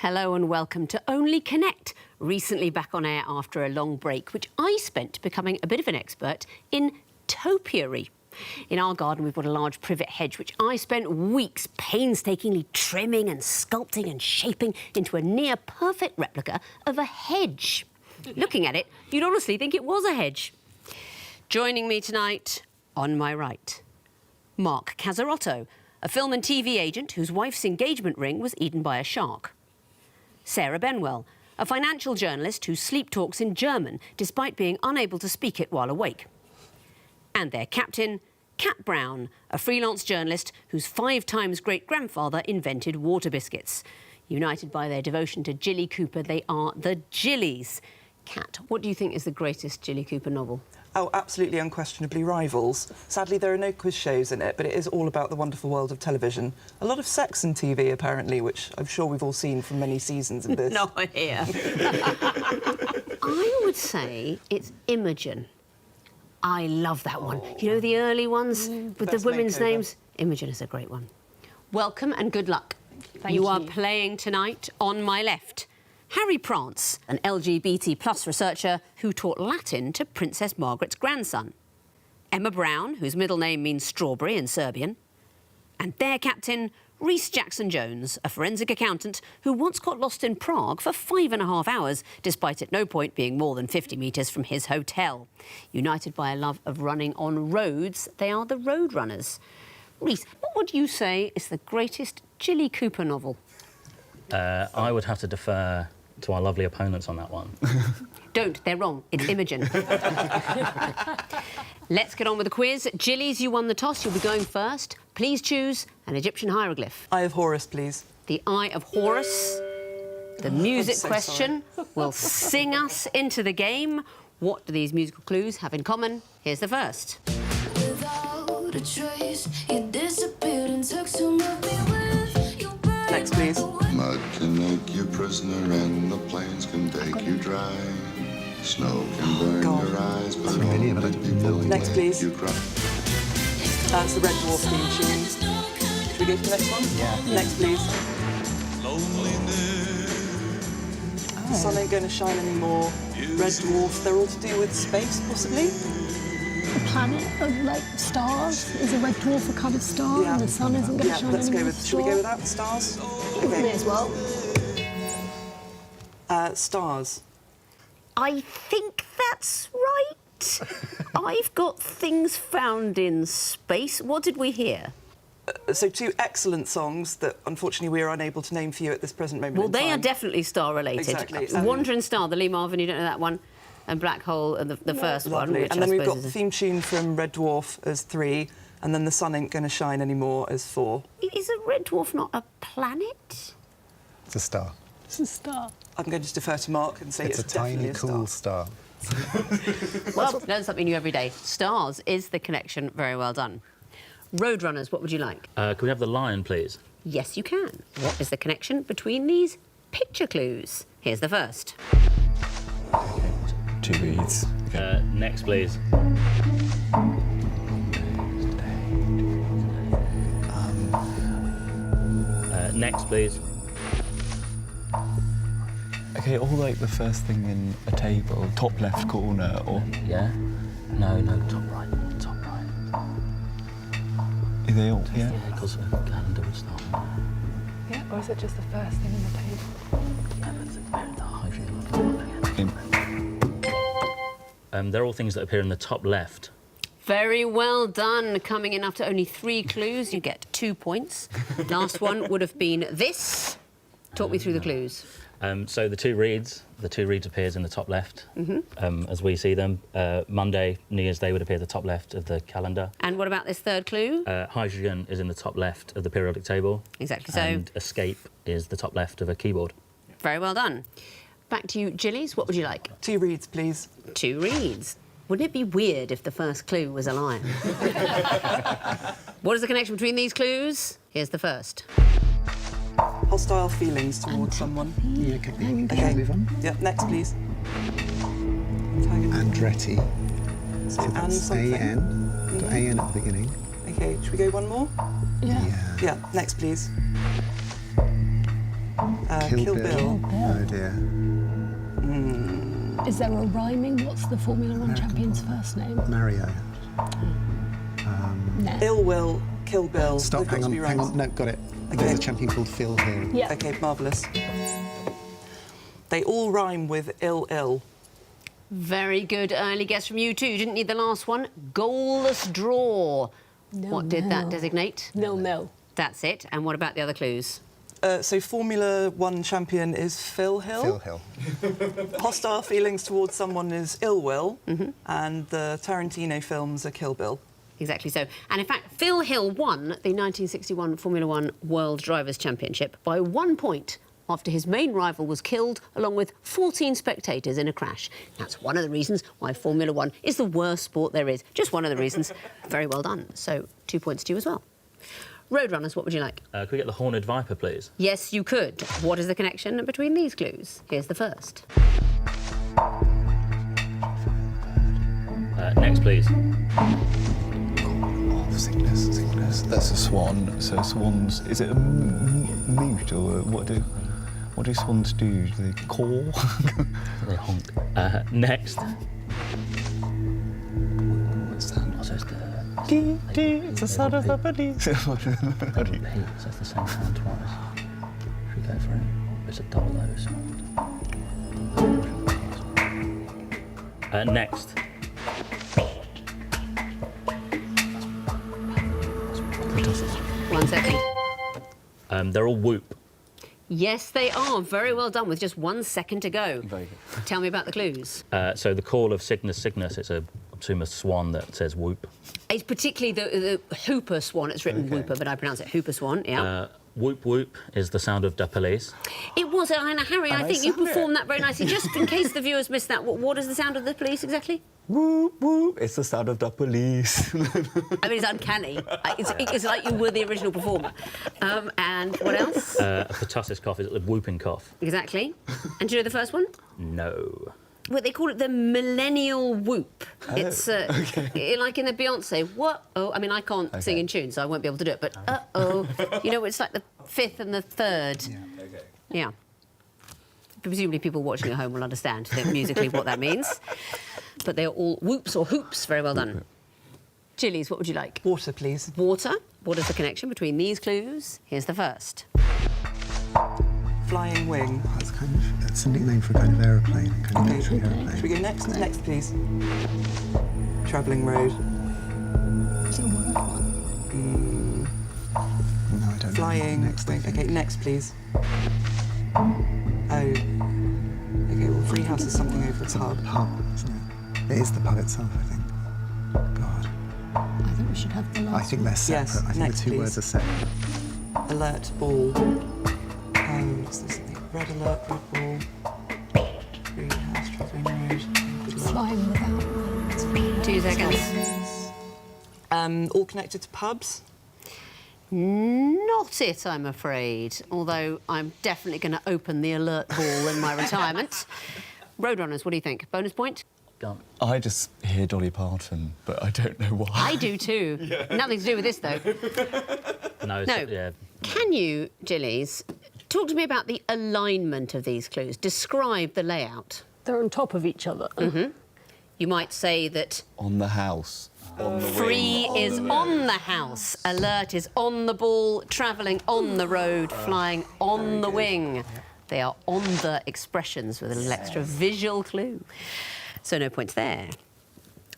Hello and welcome to Only Connect, recently back on air after a long break, which I spent becoming a bit of an expert in topiary. In our garden, we've got a large privet hedge, which I spent weeks painstakingly trimming and sculpting and shaping into a near-perfect replica of a hedge. Looking at it, you'd honestly think it was a hedge. Joining me tonight, on my right, Mark Casarotto, a film and TV agent whose wife's engagement ring was eaten by a shark. Sarah Benwell, a financial journalist who sleep talks in German despite being unable to speak it while awake. And their captain, Cat Brown, a freelance journalist whose 5 times great-grandfather invented water biscuits. United by their devotion to Jilly Cooper, they are the Jillies. Cat, what do you think is the greatest Jilly Cooper novel? Oh, absolutely unquestionably Rivals. Sadly, there are no quiz shows in it, but it is all about the wonderful world of television. A lot of sex in TV, apparently, which I'm sure we've all seen from many seasons of this. Not here. I would say it's Imogen. I love that one. You know, the early ones with the women's names? Imogen is a great one. Welcome and good luck. Thank you. You are playing tonight on my left. Harry Prance, an LGBT+ researcher who taught Latin to Princess Margaret's grandson. Emma Brown, whose middle name means strawberry in Serbian. And their captain, Rhys Jackson-Jones, a forensic accountant who once got lost in Prague for 5.5 hours, despite at no point being more than 50 metres from his hotel. United by a love of running on roads, they are the Road Runners. Rhys, what would you say is the greatest Jilly Cooper novel? I would have to defer to our lovely opponents on that one. Don't, they're wrong. It's Imogen. Let's get on with the quiz. Jillies, you won the toss. You'll be going first. Please choose an Egyptian hieroglyph. Eye of Horus, please. The Eye of Horus. The music so question will sing us into the game. What do these musical clues have in common? Here's the first. Without a trace, you disappeared and took some of me with you. Next, please. Mud can make you prisoner and the plains can take you dry. Snow can burn your eyes, but only people Next, please. you cry. That's the Red Dwarf theme tune. Should we go to the next one? Yeah. Next, please. The sun ain't going to shine anymore. Red Dwarf. They're all to do with space, possibly? A planet of, like, stars is a red dwarf, a kind of star, and the sun isn't going to shine let's go anymore. with... Should we go with that? Stars? May as well. Stars. I think that's right. I've got things found in space. What did we hear? So 2 excellent songs that, unfortunately, we are unable to name for you at this present moment Well, in they time. are definitely star-related. Exactly. Wandering Star, the Lee Marvin, you don't know that one, and Black Hole, and the first one, Lovely. which And then I we've suppose got the is theme tune from Red Dwarf as 3, and then The Sun Ain't Gonna Shine Anymore as 4. Is a red dwarf not a planet? It's a star. It's a star. I'm going to defer to Mark and say It's a definitely tiny, a star. cool star. Well, learn something new every day. Stars is the connection. Very well done. Road Runners, what would you like? Can we have the lion, please? Yes, you can. What is the connection between these picture clues? Here's the first. 2 reeds. Next, please. Next, please. OK, all like the first thing in a table, top left corner, or... Yeah? No, top right. Top right. Are they all, yeah? Yeah, because the calendar would start. Yeah, or is it just the first thing on the table? Yeah, but the hydrogen. They're all things that appear in the top left. Very well done. Coming in after only 3 clues, you get 2 points. Last one would have been this. Talk me through the clues. So the two reeds appears in the top left, as we see them. Monday, New Year's Day would appear at the top left of the calendar. And what about this third clue? Hydrogen is in the top left of the periodic table. Exactly so. And escape is the top left of a keyboard. Very well done. Back to you, Jillies. What would you like? 2 reeds, please. 2 reeds. Wouldn't it be weird if the first clue was a lion? What is the connection between these clues? Here's the first. Hostile feelings towards someone. Yeah, it could be. Okay. Move on. Yeah, next, please. Andretti. So, and That's something. A-N. Got A-N at the beginning. OK, should we go one more? Yeah. Yeah, next, please. Kill Bill. Oh dear. Is there a rhyming? What's the Formula One champion's first name? Mario. No. Ill Will, Kill Bill. Stop, They've got to be hang rhymes. on. No, got it. Okay. There's a champion called Phil Hill. Yeah. Okay, marvellous. They all rhyme with ill. Very good early guess from you too. You didn't need the last one. Goalless draw. What did that designate? No. That's it. And what about the other clues? So Formula One champion is Phil Hill. Phil Hill. Hostile feelings towards someone is ill will, and the Tarantino films are Kill Bill. Exactly so. And in fact, Phil Hill won the 1961 Formula One World Drivers' Championship by 1 point after his main rival was killed along with 14 spectators in a crash. That's one of the reasons why Formula One is the worst sport there is. Just one of the reasons. Very well done. So 2 points to you as well. Road Runners, what would you like? Could we get the Horned Viper, please? Yes, you could. What is the connection between these clues? Here's the first. Next, please. Oh, sickness. That's a swan. So swans, is it a moot or what do swans do? Do they caw? They honk. Next. What's that? Oh, so it's the... It's the sound of the police. Heat, so it's the same sound twice. Should we go for it? It's a double O sound. Next. 1 second. They're all whoop. Yes, they are. Very well done, with just 1 second to go. Very good. Tell me about the clues. So the call of Cygnus, it's a swan that says whoop. It's particularly the Hooper swan. It's written Whooper, but I pronounce it Hooper swan, yeah. Whoop whoop is the sound of the police. It was, and Harry, I think you performed that very nicely. Just in case the viewers missed that, what is the sound of the police exactly? Whoop whoop! It's the sound of the police. I mean, it's uncanny. It's like you were the original performer. And what else? A pertussis cough is a whooping cough. Exactly. And do you know the first one? No. Well, they call it the millennial whoop. It's like in the Beyonce, what? Oh, I mean, I can't sing in tune, so I won't be able to do it, but uh-oh. You know, it's like the fifth and the third. Yeah. Presumably people watching at home will understand musically what that means. But they're all whoops or hoops. Very well done. Jillies, what would you like? Water, please. Water. What is the connection between these clues? Here's the first. Flying wing. Oh, that's a nickname for a kind of aeroplane. Kind of military Should aeroplane. we go next? Next, please. Travelling road. It's a word one. No, I don't Flying. know. Next, I think. Okay, next, please. Oh. Okay, well, Freehouse is something over It's a pub. pub, isn't it? It is the pub itself, I think. God. I think we should have the last I think they're separate. Yes, I think next, the two please. words are separate. Alert, ball. Oh, is this something? Red alert, red ball. Freehouse, travelling road. Good luck. Flying without wings. 2 seconds. All connected to pubs. Not it, I'm afraid. Although I'm definitely going to open the alert ball in my retirement. Roadrunners, what do you think? Bonus point? Gone. I just hear Dolly Parton, but I don't know why. I do too. Nothing to do with this, though. No. No. Yeah. Can you, Jillies, talk to me about the alignment of these clues? Describe the layout. They're on top of each other. You might say that On the house. On the free is on the house, alert is on the ball, travelling on the road, flying on the wing. They are on the expressions with a little extra visual clue. So no points there.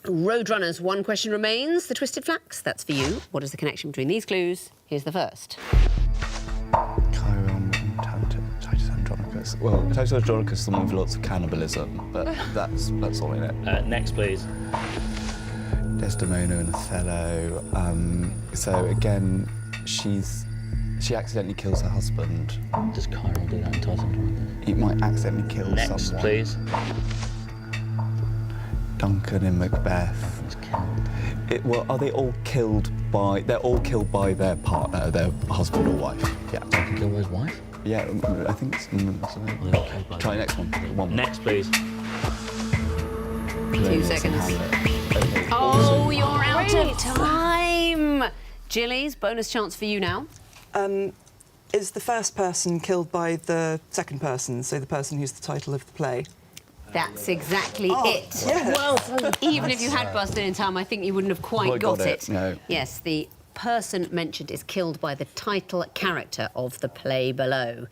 Roadrunners, 1 question remains. The Twisted Flax, that's for you. What is the connection between these clues? Here's the first. Chiron and Titus Andronicus. Well, Titus Andronicus is the one with lots of cannibalism, but that's all in it. Next, please. Desdemona and Othello. So again, she accidentally kills her husband. Does Chiron do that in Titus Andronicus? He might accidentally kill Next, someone. please. Duncan in Macbeth. He's killed. Well, are they all killed by? They're all killed by their partner, their husband or wife. Yeah. Duncan kill his wife? Yeah, I think. Well, they're all killed by Try them. next one. One more. Next, please. 2 seconds. Okay. Oh, you're out of time. Jillies, bonus chance for you now. Is the first person killed by the second person, so the person who's the title of the play? That's exactly it. Yeah. Well, Even if you had buzzed in time, I think you wouldn't have quite got it. No. Yes, the person mentioned is killed by the title character of the play below.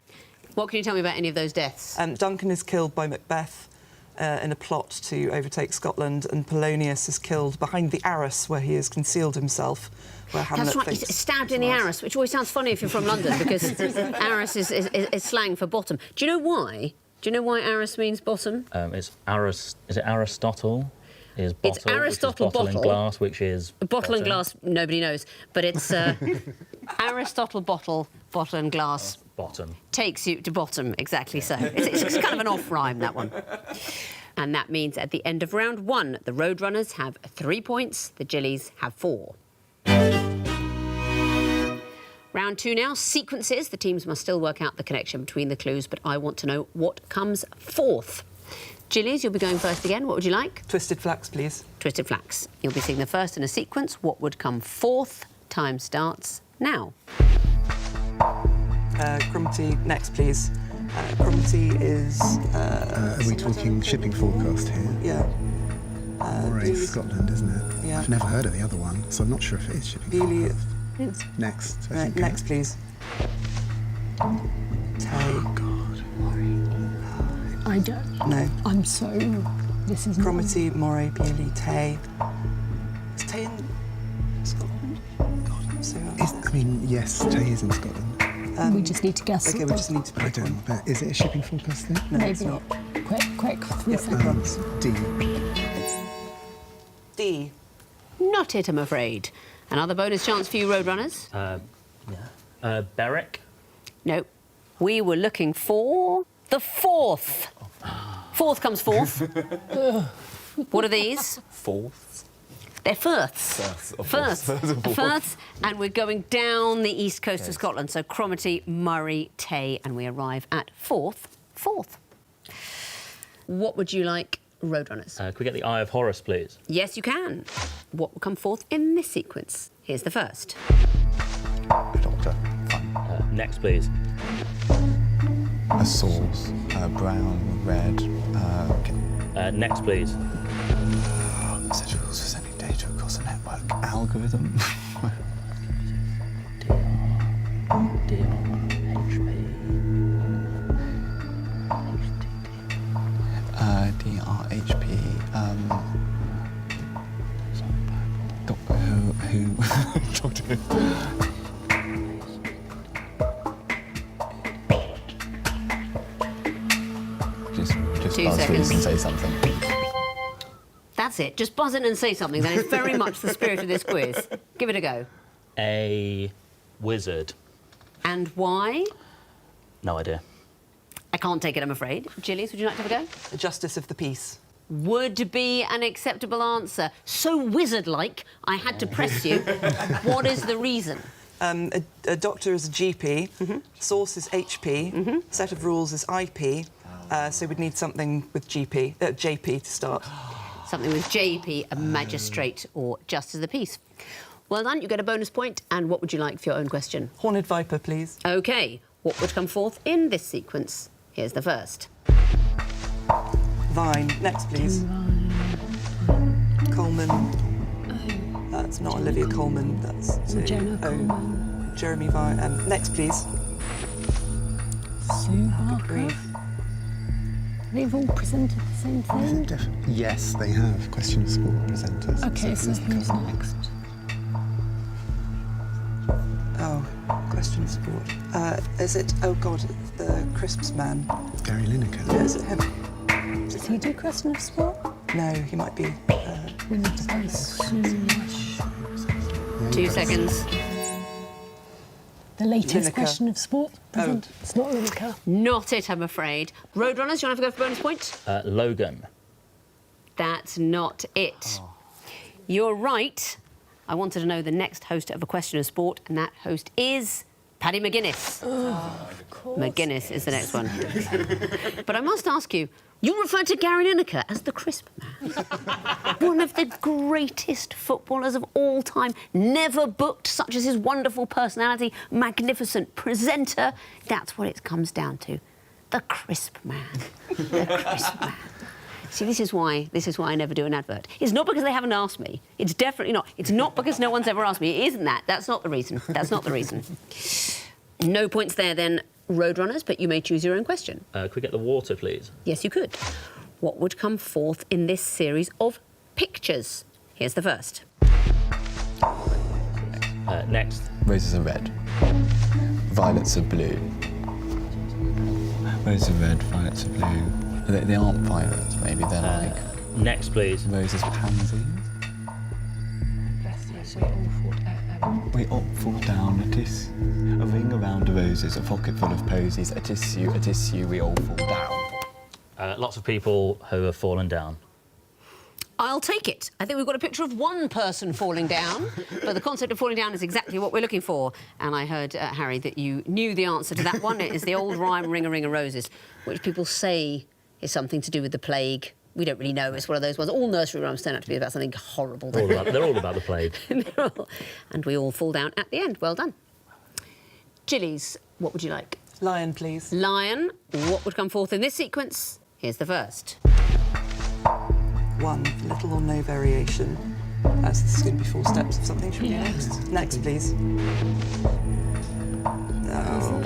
What can you tell me about any of those deaths? Duncan is killed by Macbeth in a plot to overtake Scotland, and Polonius is killed behind the arras where he has concealed himself, where Hamlet That's right, thinks he's stabbed in the arras, which always sounds funny if you're from London, because arras is slang for bottom. Do you know why? Do you know why arras means bottom? Is it Aristotle? Is bottle, It's Aristotle which is bottle and bottle. glass, which is Bottle and bottom. glass, nobody knows, but it's Aristotle bottle and glass Bottom. takes you to bottom, exactly so. It's kind of an off rhyme, that one. And that means at the end of round 1, the Road Runners have 3 points, the Jillies have 4. Round 2 now, sequences. The teams must still work out the connection between the clues, but I want to know what comes fourth. Jillies, you'll be going first again. What would you like? Twisted Flax, please. Twisted Flax. You'll be seeing the first in a sequence. What would come fourth? Time starts now. Cromarty, next, please. Cromarty is... Are we talking shipping forecast here? Yeah. Moray, Scotland, isn't it? Yeah. I've never heard of the other one, so I'm not sure if it is shipping Beaulieu. forecast. Next, I think. Next, please. Tay. God. I don't. No. I'm so. This is not. Cromarty, Moray, Beaulieu, Tay. Is Tay in Scotland? God, I'm so... I mean, yes, Tay is in Scotland. We just need to guess. OK, we just need to I pick don't one. know. Is it a shipping forecast thing? No, Maybe it's not. Quick, 3 Yep, seconds. D. D. Not it, I'm afraid. Another bonus chance for you, Road Runners. Berwick. No. We were looking for the fourth. Fourth comes fourth. What are these? Fourth. They're firths. Firths. And we're going down the east coast of Scotland. So Cromarty, Murray, Tay, and we arrive at fourth. What would you like, Road Runners? Could we get the Eye of Horus, please? Yes, you can. What will come fourth in this sequence? Here's the first. Doctor. Fine. Next, please. A sauce. Brown, red. Next, please. Set of rules for sending data across a network. Algorithm. DRHP. Who? Doctor Who. Just 2 buzz seconds. and say something. That's it. Just buzz in and say something. That is very much the spirit of this quiz. Give it a go. A wizard. And why? No idea. I can't take it, I'm afraid. Jillies, would you like to have a go? The Justice of the Peace. Would be an acceptable answer. So wizard-like, I had to press you. What is the reason? A doctor is a GP. Source is HP. Set of rules is IP. So we'd need something with JP to start. Something with JP, a magistrate or justice of the peace. Well done, you get a bonus point. And what would you like for your own question? Horned Viper, please. OK, what would come forth in this sequence? Here's the first. Vine. Next, please. Coleman. That's not Olivia Coleman. That's Jenna Coleman. Jeremy Vine. Next, please. Sue Barker. Grief. They've all presented the same thing. Yes, they have. Question of sport presenters. Okay, so who's the who's couple? next? Oh, question of sport. Is it? Oh God, the crisps man. Gary Lineker. Yeah, is it him? Does he do question of sport? No, he might be. We need to go soon. 2 seconds. The latest Lineker. question of sport. Present. It's not Lineker. Not it, I'm afraid. Road Runners, you want to have a go for bonus point? Logan. That's not it. You're right. I wanted to know the next host of a question of sport, and that host is Paddy McGuinness. McGuinness is the next one. But I must ask you, You refer to Gary Lineker as the crisp man. One of the greatest footballers of all time, never booked, such as his wonderful personality, magnificent presenter. That's what it comes down to. The crisp man. The crisp man. See, this is why I never do an advert. It's not because they haven't asked me. It's definitely not. It's not because no one's ever asked me. It isn't that. That's not the reason. That's not the reason. No points there, then, Roadrunners, but you may choose your own question. Could we get the water, please? Yes, you could. What would come forth in this series of pictures? Here's the first. Next. Roses are red. Violets are blue. Roses are red, violets are blue. They aren't violets, maybe. They're like... Next, please. Roses, pansies. We all fall down, a kiss. A ring around the roses, a pocket full of posies, a tissue, we all fall down. Lots of people who have fallen down. I'll take it. I think we've got a picture of one person falling down, but the concept of falling down is exactly what we're looking for. And I heard, Harry, that you knew the answer to that one. It is the old rhyme, ring a ring of roses, which people say is something to do with the plague. We don't really know. It's one of those ones. All nursery rhymes turn out to be about something horrible. They're all about the plague. And we all fall down at the end. Well done. Jillies, what would you like? Lion, please. Lion, what would come forth in this sequence? Here's the first. 1, little or no variation. As this is going to be 4 steps of something. Should we go next? Next, please. No,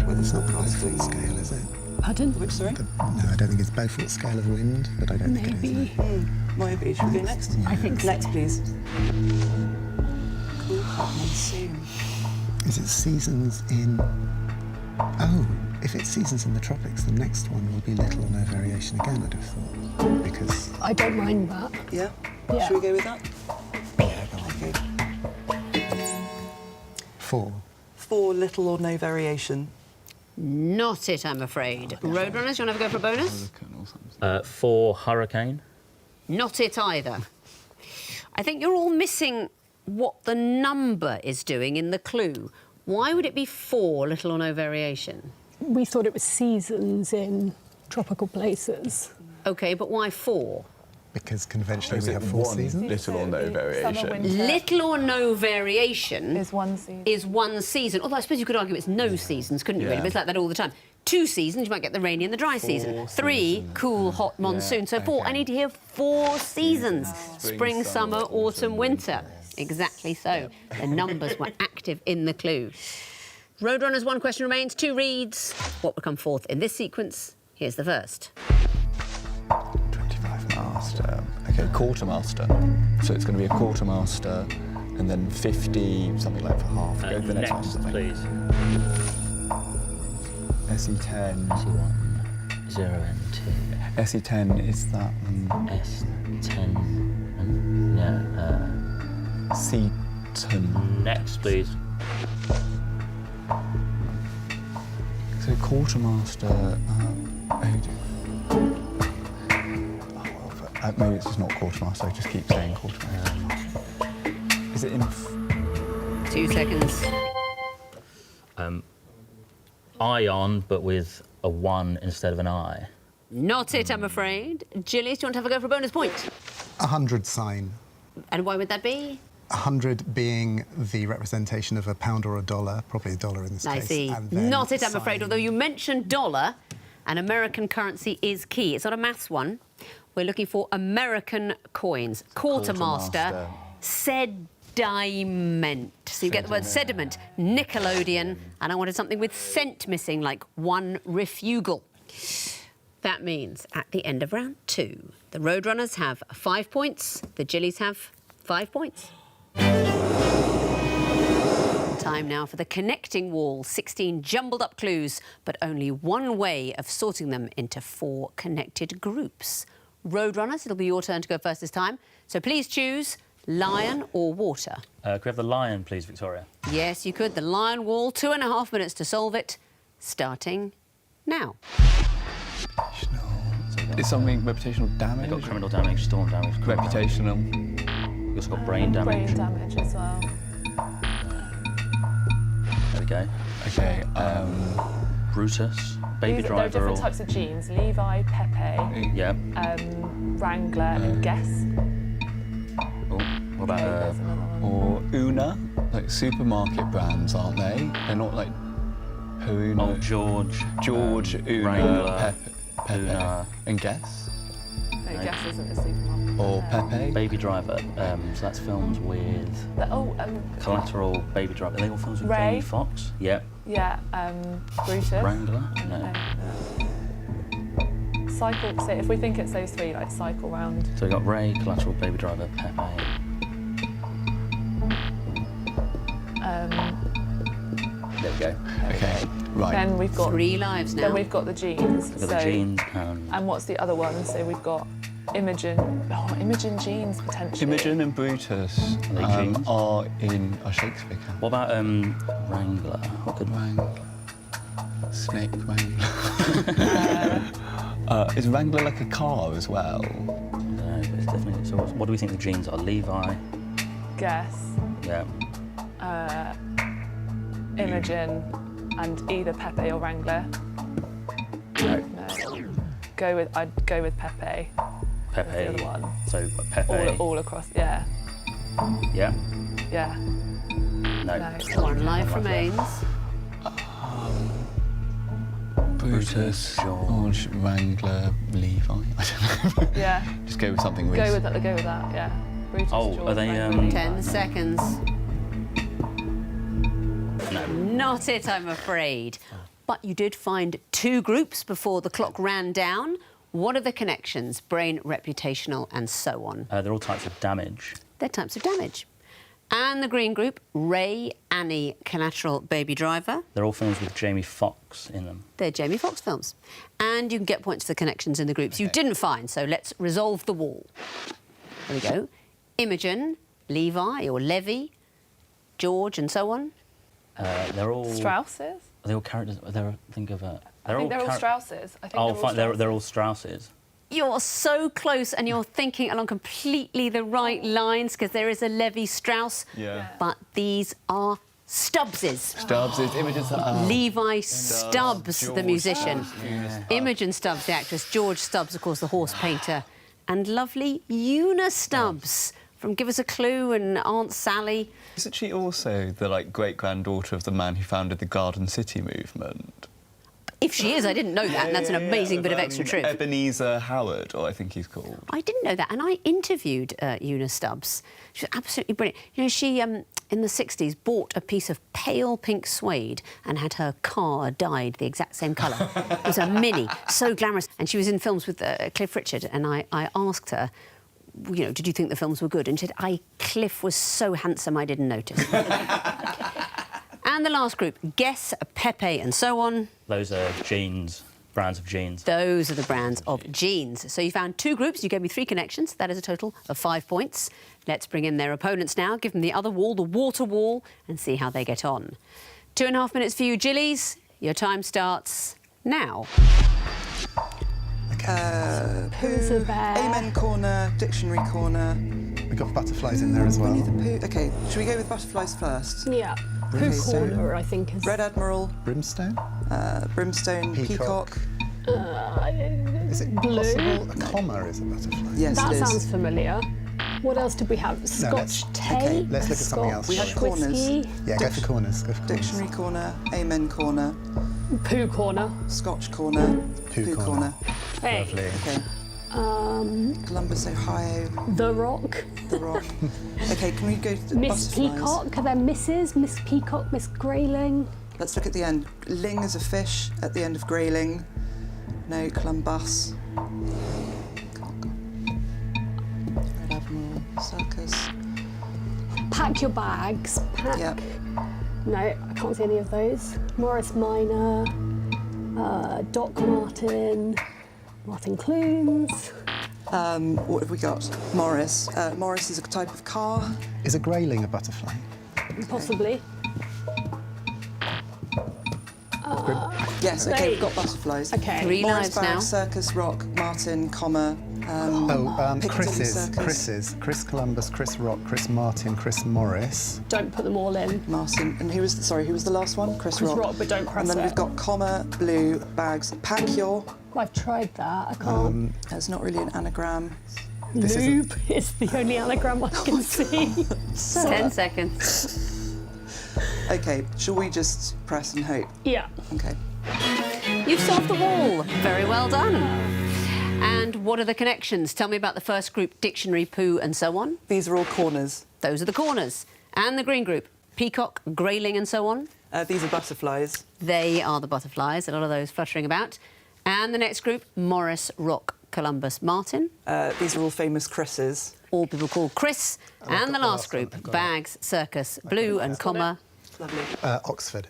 well, it's not Beaufort scale, is it? Pardon? Which, sorry? No, I don't think it's Beaufort scale of wind, but I don't think it is. No. Maybe. Should we go next? I think so. Next, please. Cool, hot monsoon. Is it seasons in... Oh, if it's seasons in the tropics, the next one will be little or no variation again, I'd have thought. Because... I don't mind that. Yeah? Yeah. Should we go with that? Yeah, go on. Okay. 4. 4, little or no variation. Not it, I'm afraid. Roadrunners, you want to have a go for a bonus? 4, hurricane. Not it either. I think you're all missing what the number is doing in the clue. Why would it be 4, little or no variation? We thought it was seasons in tropical places. OK, but why 4? Because conventionally we have 4 seasons. Little or no variation. Little or no variation Is one season. is one season. Although I suppose you could argue it's no seasons, couldn't you, really? Yeah. But it's like that all the time. 2 seasons, you might get the rainy and the dry season. 3, cool, hot monsoon. So 4, I need to hear 4 seasons. Spring, summer, autumn, winter. Exactly so. The numbers were active in the clue. Roadrunners, 1 question remains, 2 reads. What would come forth in this sequence? Here's the first. 25 master. OK, quartermaster. So it's going to be a quartermaster and then 50, something like for half. Go to the next one, something. Please. SE10. C1, 0 and 2. SE10 is that S10. And, yeah. Seaton. Next, please. So quartermaster. Maybe it's just not quartermaster. I just keep saying quartermaster. Is it in? 2 seconds. Ion, but with a 1 instead of an I. Not it, I'm afraid. Jillies, do you want to have a go for a bonus point? 100 sign. And why would that be? 100 being the representation of a pound or a dollar, probably a dollar in this I case. see. And then Not it, I'm afraid, sign. although you mentioned dollar, and American currency is key. It's not a maths one. We're looking for American coins. Quartermaster, sediment. So you get the word sediment, Nickelodeon, and I wanted something with cent missing, like 1 refugal. That means at the end of round 2, the Roadrunners have 5 points, the Jillies have 5 points. Time now for the connecting wall. 16 jumbled up clues, but only one way of sorting them into 4 connected groups. Roadrunners, it'll be your turn to go first this time. So please choose lion or water. Could we have the lion, please, Victoria? Yes, you could. The lion wall, 2.5 minutes to solve it, starting now. It's something reputational damage. We've got criminal damage, storm damage. Reputational. We've also got brain damage. Brain damage as well. There we go. Okay. Brutus. Baby There are Driver. different types of jeans. Levi, Pepe, Yeah. Wrangler, and Guess. Oh, what about There's another one. Or Una, like supermarket brands, aren't they? They're not like Una. Oh, George. George, Una, Wrangler, Pepe, Una. and Guess. No, Guess isn't a supermarket. Or Pepe. Baby Driver. So that's films with Collateral, Baby Driver. Are they all films with Ray. Jamie Foxx? Yeah. Yeah, Brutus. Wrangler? No. Cycle, so if we think it's those three, like cycle round. So we've got Ray, Collateral, Baby Driver, Pepe. There we go. Okay, right. Then we've got 3 lives now. Then we've got the jeans. We've got the jeans. And what's the other one? So we've got Imogen. Oh, Imogen jeans potentially. Imogen and Brutus Are they jeans? are in a Shakespeare camp. What about Wrangler? What could Wrangler. Snake Wrangler. Is Wrangler like a car as well? No, it's definitely. So what do we think the jeans are? Levi. Guess. Yeah. Imogen and either Pepe or Wrangler. No. No. I'd go with Pepe. Pepe. The other one. So Pepe. All across. Yeah. Yeah. Yeah. No. No. 1 life remains. Brutus, George, Wrangler, Levi. I don't know. Yeah. Just go with something Go recent. with that. Yeah. Brutus, Oh, George, are they, Wrangler, Levi. 10 seconds. No. Not it, I'm afraid. But you did find 2 groups before the clock ran down. What are the connections? Brain, reputational, and so on. They're all types of damage. They're types of damage. And the green group, Ray, Annie, Collateral, Baby Driver. They're all films with Jamie Foxx in them. They're Jamie Foxx films. And you can get points for the connections in the groups you didn't find, so let's resolve the wall. There we go. Imogen, Levi or Levy, George, and so on. They're all Strausses? Are they all characters? They're think of a. I think they're all Strausses. I think Oh, they're all fine. Strausses. They're all Strausses. You're so close and you're thinking along completely the right lines because there is a Levi Strauss. Yeah. But these are Stubbses. Stubbs is Imogen. Levi Stubbs, the George musician. Stubbs. Imogen Stubbs, the actress. George Stubbs, of course, the horse painter. And lovely Una Stubbs from Give Us a Clue and Aunt Sally. Isn't she also the great-granddaughter of the man who founded the Garden City movement? If she is, I didn't know that, and that's an amazing bit of extra truth. Ebenezer Howard, or I think he's called. I didn't know that, and I interviewed Una Stubbs. She was absolutely brilliant. You know, she, in the 60s, bought a piece of pale pink suede and had her car dyed the exact same colour. It was a Mini, so glamorous. And she was in films with Cliff Richard, and I asked her, you know, did you think the films were good? And she said, Cliff was so handsome I didn't notice. And the last group, Guess, Pepe, and so on. Those are jeans, brands of jeans. Those are the brands of jeans. So you found 2 groups, you gave me 3 connections. That is a total of 5 points. Let's bring in their opponents now, give them the other wall, the water wall, and see how they get on. 2.5 minutes for you, Jillies. Your time starts now. Who's a bear? Amen corner, dictionary corner. We've got butterflies in there as well. We need the poo. OK, should we go with butterflies first? Yeah. Poo Brimstone. corner, I think, is... Red Admiral, Brimstone? Brimstone, Peacock. Is it blue. possible a comma is a butterfly? Yes, That it is. sounds familiar. What else did we have? Scotch tea? okay, let's look at something else. We had shall we? corners. Whiskey? Yeah, go for corners. Go for corners. Dictionary corner, Amen corner, Poo corner. Scotch corner, Poo corner. Hey. Lovely. OK, Columbus, Ohio, The Rock. The Rock. OK, can we go to the Miss butterflies? Peacock. Are there Mrs? Miss Peacock, Miss Grayling. Let's look at the end. Ling is a fish at the end of Grayling. No, Columbus. Cock. Red Admiral, Circus. Pack your bags. Pack. Yep. No, I can't see any of those. Morris Minor. Doc Martin. Martin Clunes. What have we got? Morris. Morris is a type of car. Is a grayling a butterfly? Possibly. Yes, OK, we've got butterflies. Okay. 3 Morris, lives Barrack, now. Circus, Rock, Martin, comma, Piccadilly Circus. Chris Columbus, Chris Rock, Chris Martin, Chris Morris. Don't put them all in. Martin, and who was the last one? Chris Rock. Rock, but don't press And then it. we've got comma, blue, bags, Pacquiao. I've tried that. I can't. That's not really an anagram. Noob is the only anagram I can see. 10 seconds. Okay, shall we just press and hope? Yeah. Okay. You've solved the wall. Very well done. And what are the connections? Tell me about the first group, dictionary, poo, and so on. These are all corners. Those are the corners. And the green group, peacock, grayling, and so on. These are butterflies. They are the butterflies, a lot of those fluttering about. And the next group, Morris, Rock, Columbus, Martin. These are all famous Chris's. All people called Chris. And the last group, bags, circus, blue, and comma. Lovely. Oxford.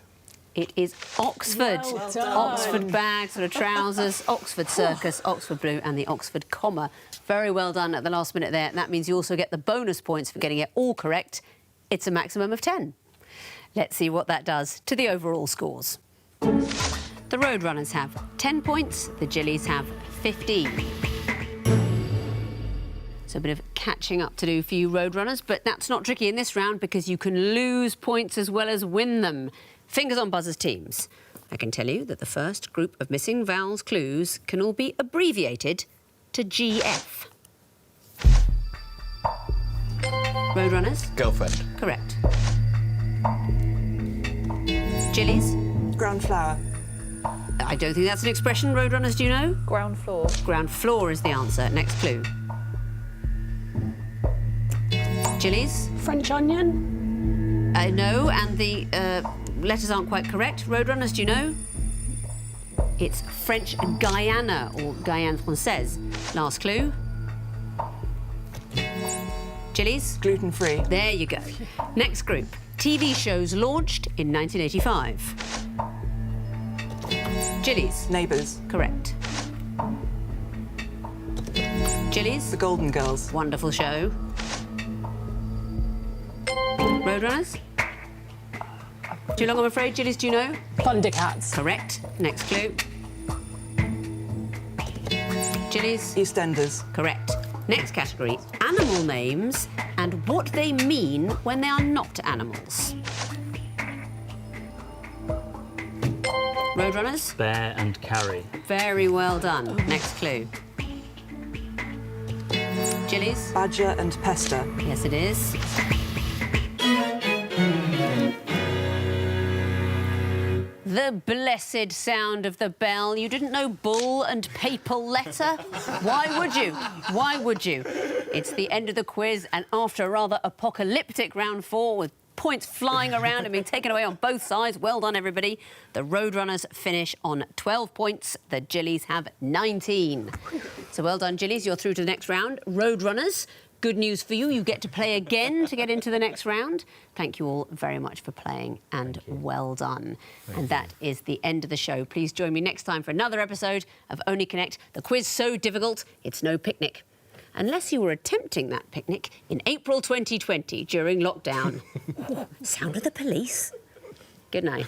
It is Oxford. Well done. Oxford bag, sort of trousers, Oxford circus, Oxford blue, and the Oxford comma. Very well done at the last minute there. That means you also get the bonus points for getting it all correct. It's a maximum of 10. Let's see what that does to the overall scores. The Road Runners have 10 points, the Jillies have 15. So a bit of catching up to do for you Road Runners, but that's not tricky in this round because you can lose points as well as win them. Fingers on buzzers, teams. I can tell you that the first group of missing vowels clues can all be abbreviated to GF. Road Runners? Girlfriend. Correct. Jillies? Ground flower. I don't think that's an expression. Road Runners, do you know? Ground floor. Ground floor is the answer. Next clue. Jillies? French onion. No, and the letters aren't quite correct. Road Runners, do you know? It's French Guyana, or Guyane Française. Last clue. Jillies? Gluten-free. There you go. Next group. TV shows launched in 1985. Jillies? Neighbours. Correct. Jillies? The Golden Girls. Wonderful show. Road Runners? Too long, I'm afraid. Jillies, do you know? Thundercats. Correct. Next clue. Jillies? EastEnders. Correct. Next category, animal names and what they mean when they are not animals. Road Runners? Bear and carry. Very well done. Next clue. Jillies? Badger and pester. Yes, it is. The blessed sound of the bell. You didn't know bull and papal letter? Why would you? Why would you? It's the end of the quiz, and after a rather apocalyptic round 4 with points flying around and being taken away on both sides, well done, everybody. The Road Runners finish on 12 points. The Jillies have 19. So well done, Jillies. You're through to the next round. Road Runners, good news for you. You get to play again to get into the next round. Thank you all very much for playing, and well done. And that is the end of the show. Please join me next time for another episode of Only Connect. The quiz so difficult, it's no picnic. Unless you were attempting that picnic in April 2020 during lockdown. Sound of the police. Good night.